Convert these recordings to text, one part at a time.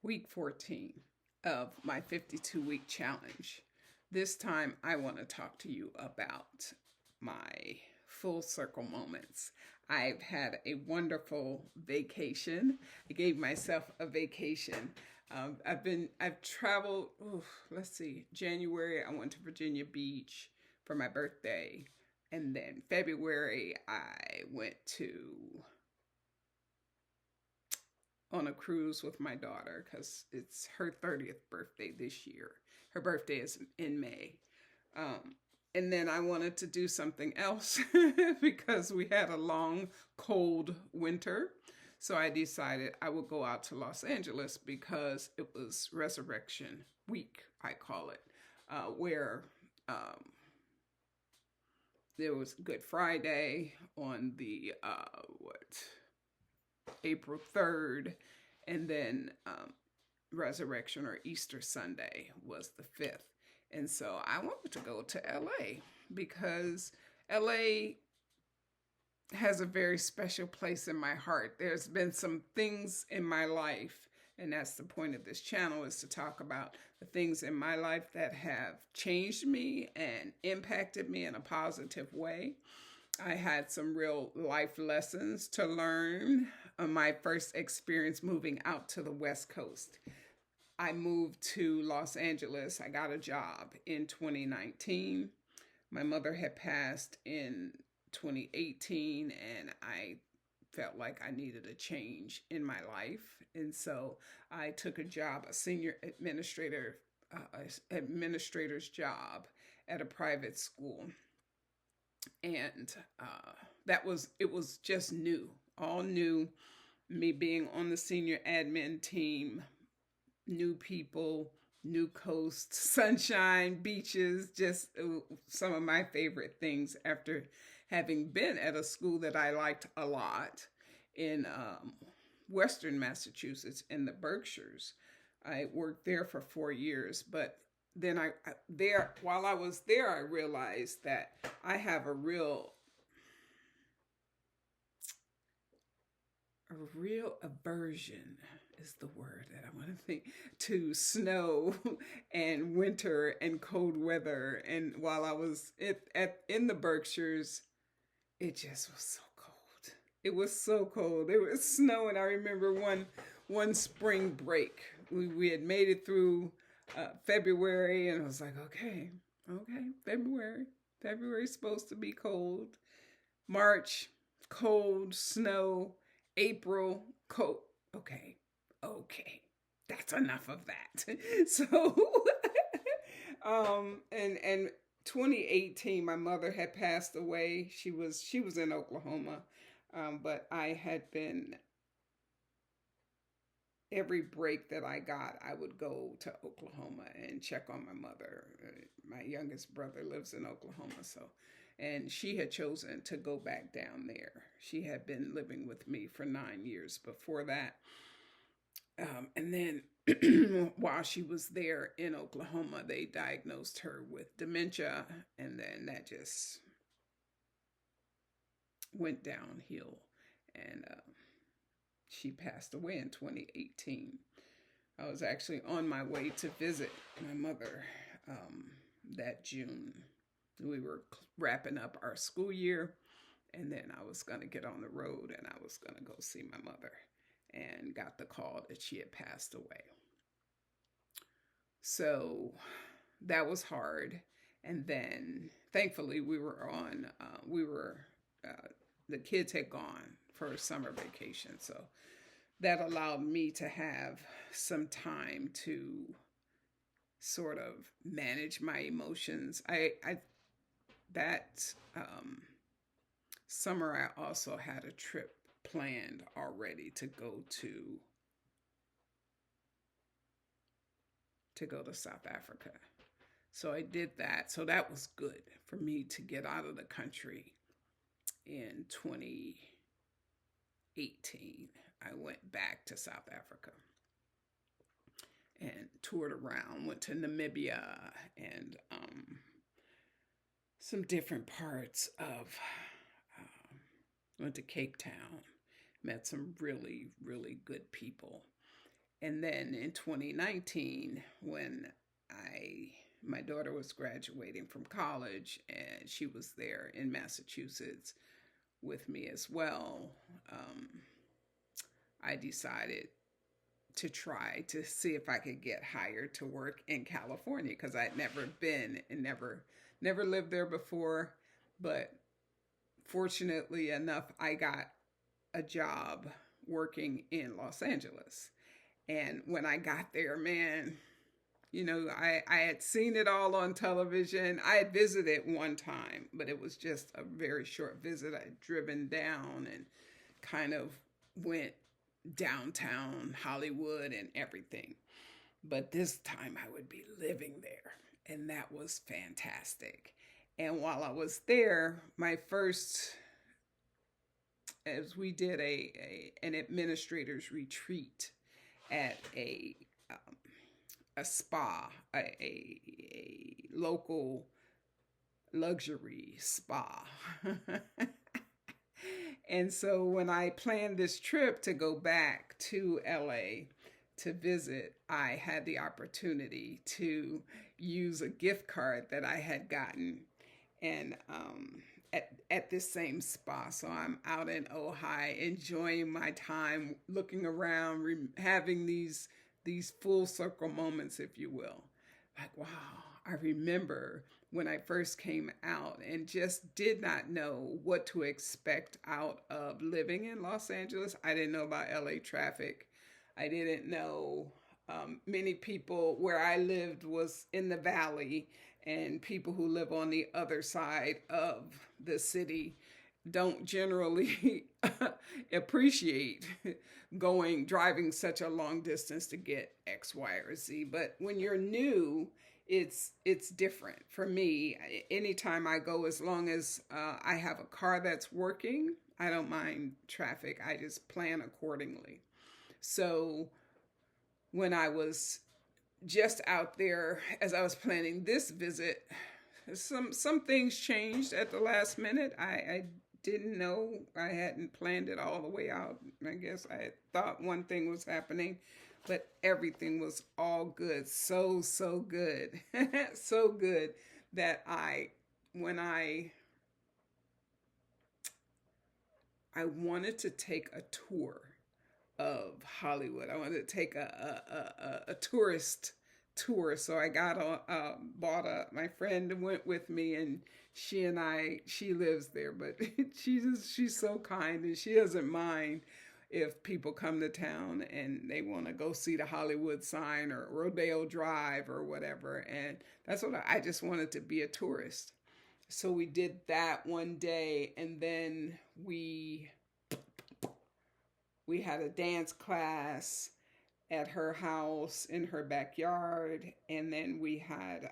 Week 14 of my 52-week challenge. This time, I want to talk to you about my full circle moments. I've had a wonderful vacation. I gave myself a vacation. I've traveled, let's see, January, I went to Virginia Beach for my birthday. And then February, I went to on a cruise with my daughter because it's her 30th birthday this year. Her birthday is in May. Um, and then I wanted to do something else because we had a long, cold winter. So I decided I would go out to Los Angeles because it was Resurrection Week, I call it, where there was Good Friday on the April 3rd, and then Resurrection or Easter Sunday was the 5th. And so I wanted to go to LA because LA has a very special place in my heart. There's been some things in my life, and that's the point of this channel, is to talk about the things in my life that have changed me and impacted me in a positive way. I had some real life lessons to learn on my first experience moving out to the West Coast. I moved to Los Angeles. I got a job in 2019. My mother had passed in 2018, and I felt like I needed a change in my life. And so I took a job, a senior administrator's job at a private school. And it was just new, all new. Me being on the senior admin team, new people, new coast, sunshine, beaches, just some of my favorite things after having been at a school that I liked a lot in Western Massachusetts in the Berkshires. I worked there for 4 years, but then while I was there, I realized that I have a real aversion is the word that I want to think, to snow and winter and cold weather. And while I was in the Berkshires, it just was so cold. It was so cold. It was snowing. I remember one spring break. We had made it through February, and I was like, okay, February's supposed to be cold. March, cold, snow. April, cold. Okay, that's enough of that. So, and 2018, my mother had passed away. She was in Oklahoma, but I had been, every break that I got, I would go to Oklahoma and check on my mother. My youngest brother lives in Oklahoma, and she had chosen to go back down there. She had been living with me for 9 years before that. And then while she was there in Oklahoma, they diagnosed her with dementia, and then that just went downhill. And she passed away in 2018. I was actually on my way to visit my mother that June. We were wrapping up our school year, and then I was going to get on the road and I was going to go see my mother, and got the call that she had passed away. So that was hard. And then thankfully the kids had gone for a summer vacation. So that allowed me to have some time to sort of manage my emotions. That summer, I also had a trip planned already to go to South Africa. So I did that. So that was good for me to get out of the country in 2018. I went back to South Africa and toured around, went to Namibia and some different parts of, went to Cape Town, met some really, really good people. And then in 2019, when my daughter was graduating from college and she was there in Massachusetts with me as well, um, I decided to try to see if I could get hired to work in California because I'd never been and never lived there before. But fortunately enough, I got a job working in Los Angeles. And when I got there, man, I had seen it all on television. I had visited one time, but it was just a very short visit. I had driven down and kind of went downtown Hollywood and everything. But this time I would be living there, and that was fantastic. And while I was there, my first, as we did an administrators retreat at a spa, a local luxury spa. And so when I planned this trip to go back to LA to visit, I had the opportunity to use a gift card that I had gotten and at this same spa. So I'm out in Ojai enjoying my time, looking around, having these full circle moments, if you will. Like, wow, I remember when I first came out and just did not know what to expect out of living in Los Angeles. I didn't know about LA traffic. I didn't know many people where I lived was in the valley, and people who live on the other side of the city don't generally appreciate driving such a long distance to get X, Y, or Z. But when you're new, it's different. For me, anytime I go, as long as I have a car that's working, I don't mind traffic. I just plan accordingly. So when I was just out there, as I was planning this visit, some things changed at the last minute. I didn't know. I hadn't planned it all the way out. I guess I thought one thing was happening, but everything was all good. So good. So good that when I wanted to take a tour of Hollywood. I wanted to take a tourist tour. So I my friend went with me, and she lives there, but she's so kind, and she doesn't mind if people come to town and they want to go see the Hollywood sign or Rodeo Drive or whatever. And that's what I just wanted to be a tourist. So we did that one day, and then we had a dance class at her house in her backyard. And then we had,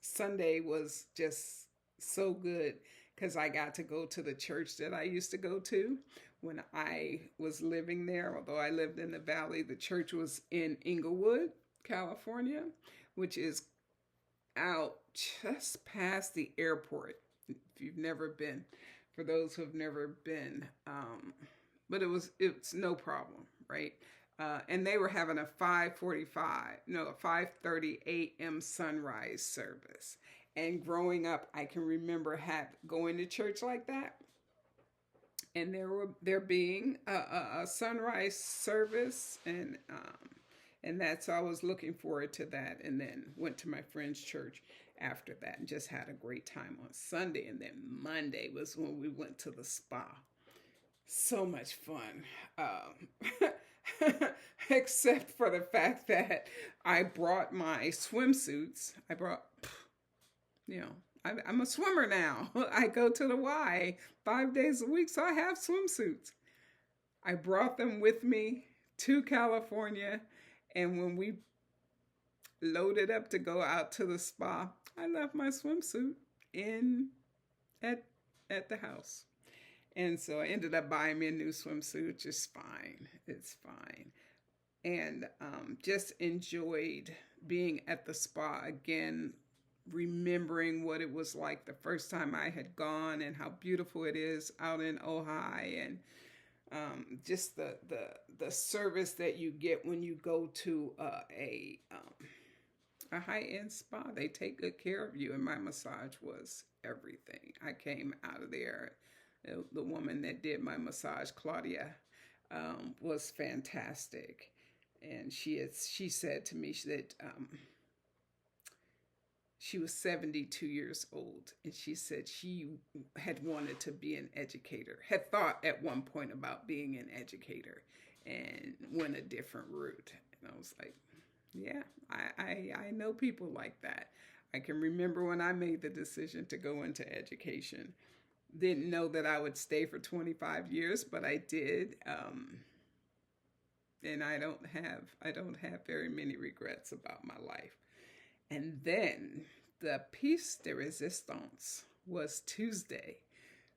Sunday was just so good because I got to go to the church that I used to go to when I was living there. Although I lived in the valley, the church was in Inglewood, California, which is out just past the airport. If you've never been, for those who have never been, but it's no problem, right? And they were having a 5:30 a.m. sunrise service. And growing up, I can remember going to church like that, and there being a sunrise service, and that's, I was looking forward to that. And then went to my friend's church after that, and just had a great time on Sunday. And then Monday was when we went to the spa. So much fun. Except for the fact that I brought my swimsuits. I'm a swimmer now. I go to the Y 5 days a week, so I have swimsuits. I brought them with me to California, and when we loaded up to go out to the spa, I left my swimsuit at the house. And so I ended up buying me a new swimsuit, which is fine. It's fine. And just enjoyed being at the spa again, remembering what it was like the first time I had gone and how beautiful it is out in Ojai, and Just the service that you get when you go to a high end spa. They take good care of you, and my massage was everything. I came out of there. The woman that did my massage, Claudia, was fantastic, and she said to me that she was 72 years old, and she said she had wanted to be an educator, had thought at one point about being an educator, and went a different route. And I was like, yeah, I know people like that. I can remember when I made the decision to go into education. Didn't know that I would stay for 25 years, but I did. And I don't have very many regrets about my life. And then the piece de resistance was Tuesday,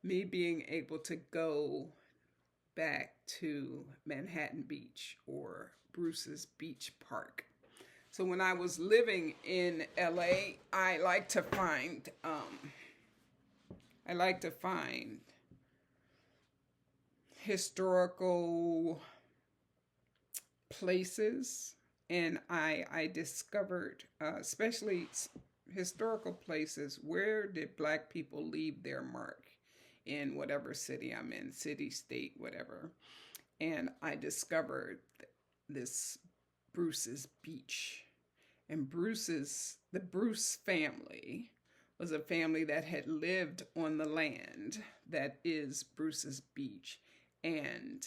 me being able to go back to Manhattan Beach, or Bruce's Beach Park. So when I was living in LA, I like to find historical places, and I discovered, especially historical places, where did Black people leave their mark in whatever city I'm in, city, state, whatever. And I discovered this Bruce's Beach. And the Bruce family was a family that had lived on the land that is Bruce's Beach. And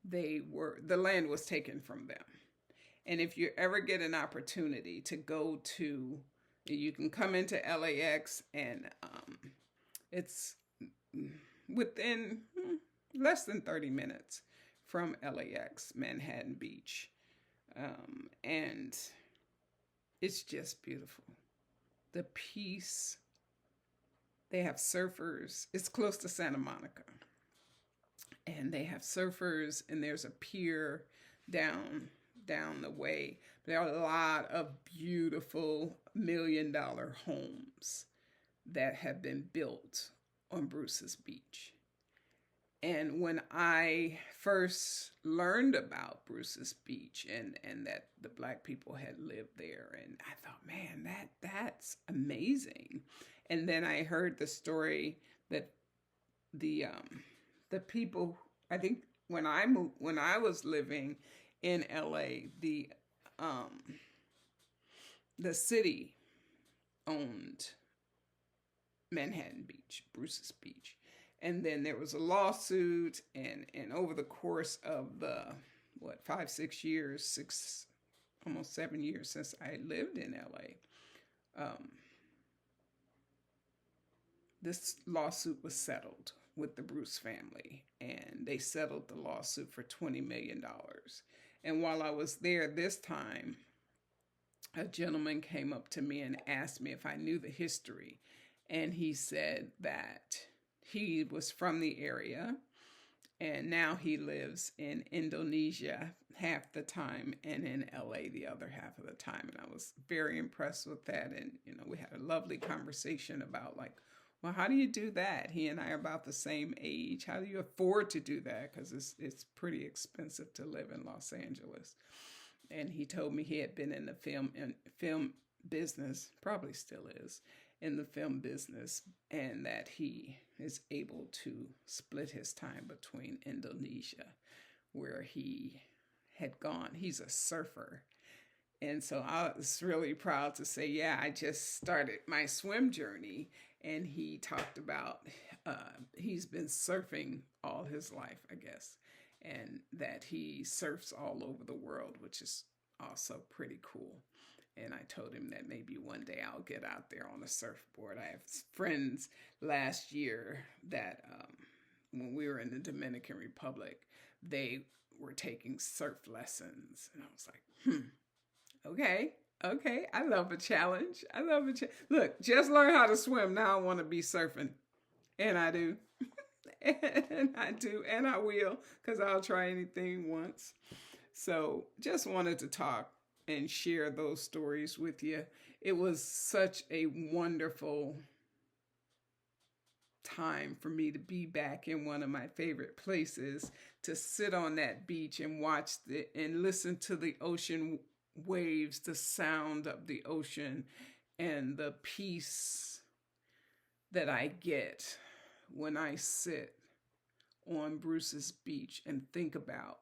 the land was taken from them. And if you ever get an opportunity to go to, you can come into LAX, and it's within less than 30 minutes from LAX, Manhattan Beach. And it's just beautiful. The peace. They have surfers. It's close to Santa Monica. And they have surfers, and there's a pier down the way. There are a lot of beautiful $1 million homes that have been built on Bruce's Beach. And when I first learned about Bruce's Beach, and that the Black people had lived there, and I thought, man, that's amazing. And then I heard the story that the people, I think when I was living in LA, the city owned Manhattan Beach, Bruce's Beach. And then there was a lawsuit, and over the course of the 5, 6 years, almost 7 years since I lived in LA, this lawsuit was settled with the Bruce family, and they settled the lawsuit for $20 million. And while I was there this time, a gentleman came up to me and asked me if I knew the history. And he said that he was from the area, and now he lives in Indonesia half the time and in LA the other half of the time. And I was very impressed with that. And, we had a lovely conversation about, like, well, how do you do that? He and I are about the same age. How do you afford to do that? Because it's pretty expensive to live in Los Angeles. And he told me he had been in the film business, probably still is, in the film business, and that he is able to split his time between Indonesia, where he had gone. He's a surfer. And so I was really proud to say, yeah, I just started my swim journey. And he talked about he's been surfing all his life, I guess, and that he surfs all over the world, which is also pretty cool. And I told him that maybe one day I'll get out there on a surfboard. I have friends last year that when we were in the Dominican Republic, they were taking surf lessons. And I was like, okay, I love a challenge. Look, just learn how to swim. Now I want to be surfing. And I do. And I will, because I'll try anything once. So just wanted to talk and share those stories with you. It was such a wonderful time for me to be back in one of my favorite places, to sit on that beach and watch and listen to the ocean waves, the sound of the ocean, and the peace that I get when I sit on Bruce's beach and think about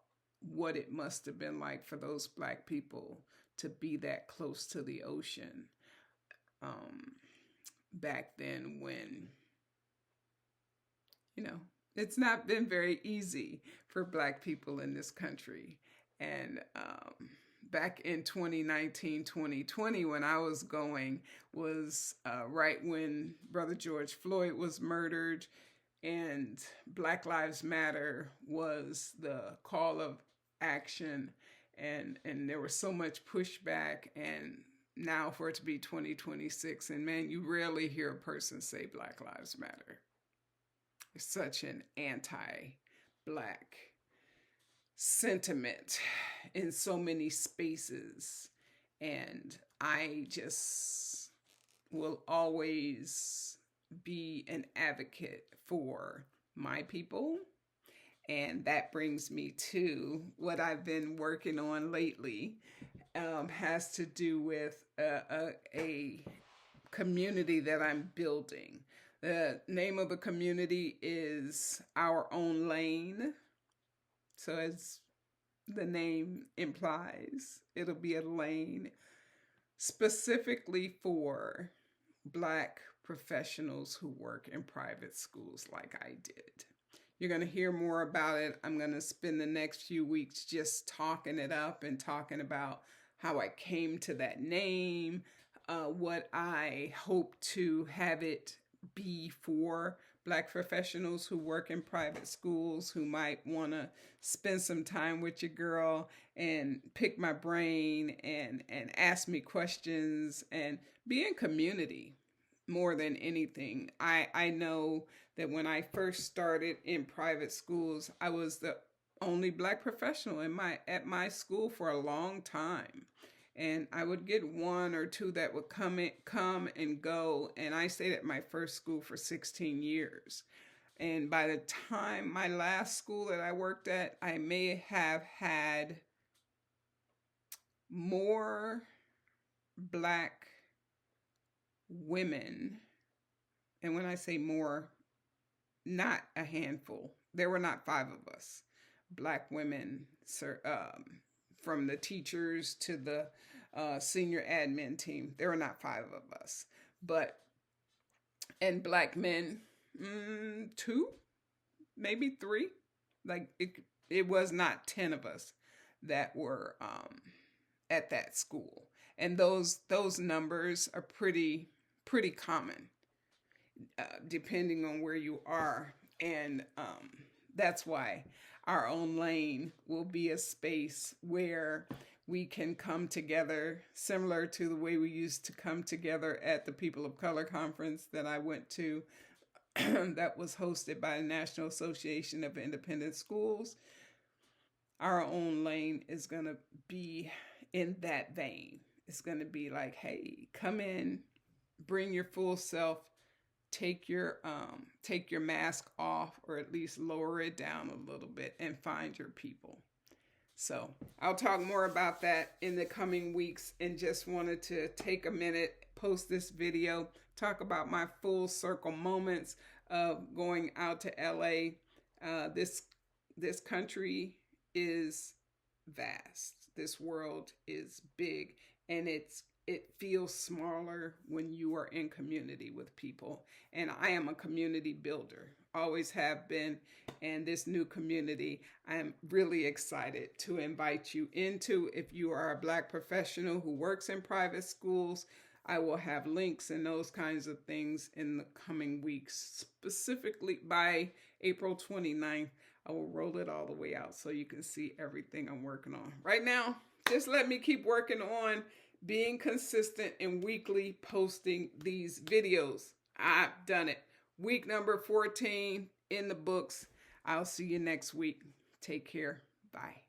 what it must have been like for those Black people to be that close to the ocean back then, when, it's not been very easy for Black people in this country. And back in 2019, 2020, when I was going, was right when Brother George Floyd was murdered, and Black Lives Matter was the call of action, and there was so much pushback. And now for it to be 2026, and man, you rarely hear a person say Black Lives Matter. It's such an anti-Black sentiment in so many spaces, and I just will always be an advocate for my people. And that brings me to what I've been working on lately. Has to do with a community that I'm building. The name of the community is Our Own Lane. So as the name implies, it'll be a lane specifically for Black professionals who work in private schools like I did. You're going to hear more about it. I'm going to spend the next few weeks just talking it up and talking about how I came to that name, what I hope to have it be for Black professionals who work in private schools, who might want to spend some time with your girl and pick my brain and ask me questions and be in community more than anything. I know that when I first started in private schools, I was the only Black professional at my school for a long time. And I would get one or two that would come and go. And I stayed at my first school for 16 years. And by the time my last school that I worked at, I may have had more Black women. And when I say more, not a handful. There were not 5 of us. Black women, from the teachers to the senior admin team. There were not 5 of us. And Black men, 2, maybe 3. Like it was not 10 of us that were at that school. And those numbers are pretty common, depending on where you are. And that's why Our Own Lane will be a space where we can come together, similar to the way we used to come together at the People of Color Conference that I went to, that was hosted by the National Association of Independent Schools. Our Own Lane is going to be in that vein. It's going to be like, hey, come in, bring your full self, take your mask off, or at least lower it down a little bit, and find your people. So I'll talk more about that in the coming weeks, and just wanted to take a minute, post this video, talk about my full circle moments of going out to LA. This country is vast. This world is big, and it feels smaller when you are in community with people. And I am a community builder, always have been. And this new community, I'm really excited to invite you into. If you are a Black professional who works in private schools, I will have links and those kinds of things in the coming weeks. Specifically by April 29th, I will roll it all the way out so you can see everything I'm working on. Right now, just let me keep working on being consistent and weekly posting these videos. I've done it. Week number 14 in the books. I'll see you next week. Take care. Bye.